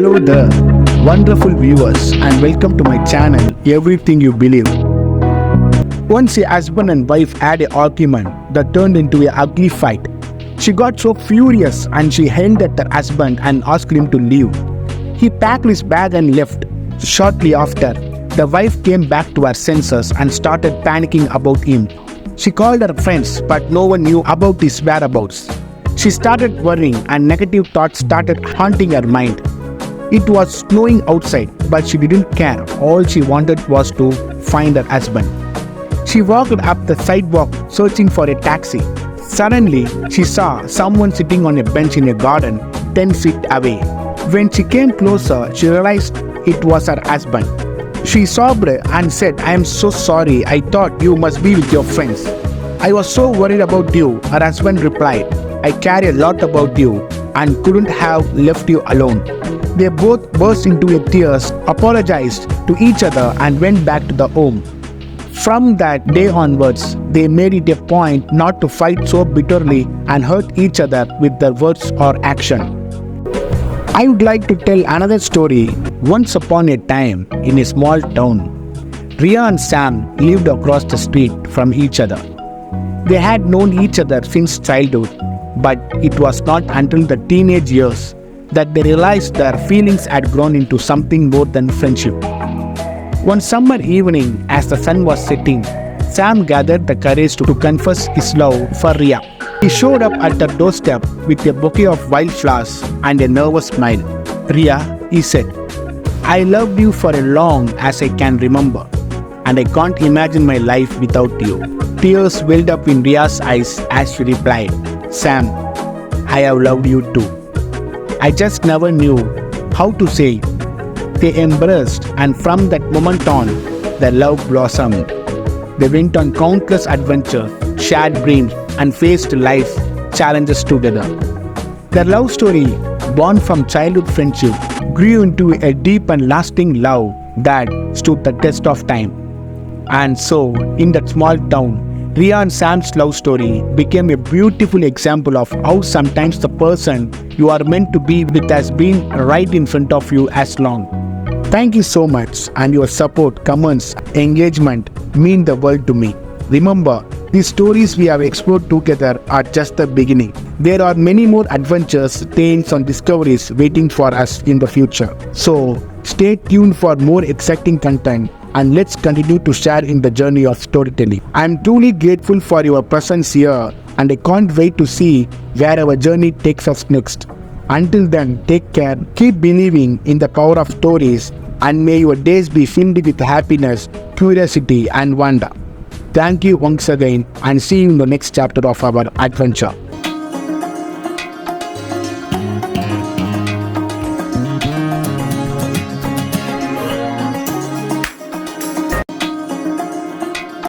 Hello there, wonderful viewers, and welcome to my channel, Everything You Believe. Once a husband and wife had an argument that turned into an ugly fight. She got so furious and she yelled at her husband and asked him to leave. He packed his bag and left. Shortly after, the wife came back to her senses and started panicking about him. She called her friends, but no one knew about his whereabouts. She started worrying and negative thoughts started haunting her mind. It was snowing outside, but she didn't care. All she wanted was to find her husband. She walked up the sidewalk searching for a taxi. Suddenly, she saw someone sitting on a bench in a garden 10 feet away. When she came closer, she realized it was her husband. She sobbed and said, "I am so sorry. I thought you must be with your friends." "I was so worried about you," her husband replied. "I care a lot about you and couldn't have left you alone." They both burst into tears, apologized to each other and went back to the home. From that day onwards, they made it a point not to fight so bitterly and hurt each other with their words or action. I would like to tell another story. Once upon a time, in a small town, Ria and Sam lived across the street from each other. They had known each other since childhood, but it was not until the teenage years that they realized their feelings had grown into something more than friendship. One summer evening, as the sun was setting, Sam gathered the courage to confess his love for Ria. He showed up at her doorstep with a bouquet of wildflowers and a nervous smile. "Ria," he said, "I loved you for as long as I can remember, and I can't imagine my life without you." Tears welled up in Ria's eyes as she replied, "Sam, I have loved you too. I just never knew how to say it." They embraced, and from that moment on, their love blossomed. They went on countless adventures, shared dreams, and faced life's challenges together. Their love story, born from childhood friendship, grew into a deep and lasting love that stood the test of time. And so, in that small town, Ria and Sam's love story became a beautiful example of how sometimes the person you are meant to be with has been right in front of you as long. Thank you so much, and your support, comments, engagement mean the world to me. Remember, these stories we have explored together are just the beginning. There are many more adventures, tales, and discoveries waiting for us in the future. So, stay tuned for more exciting content, and let's continue to share in the journey of storytelling. I am truly grateful for your presence here, and I can't wait to see where our journey takes us next. Until then, take care, keep believing in the power of stories, and may your days be filled with happiness, curiosity, and wonder. Thank you once again, and see you in the next chapter of our adventure.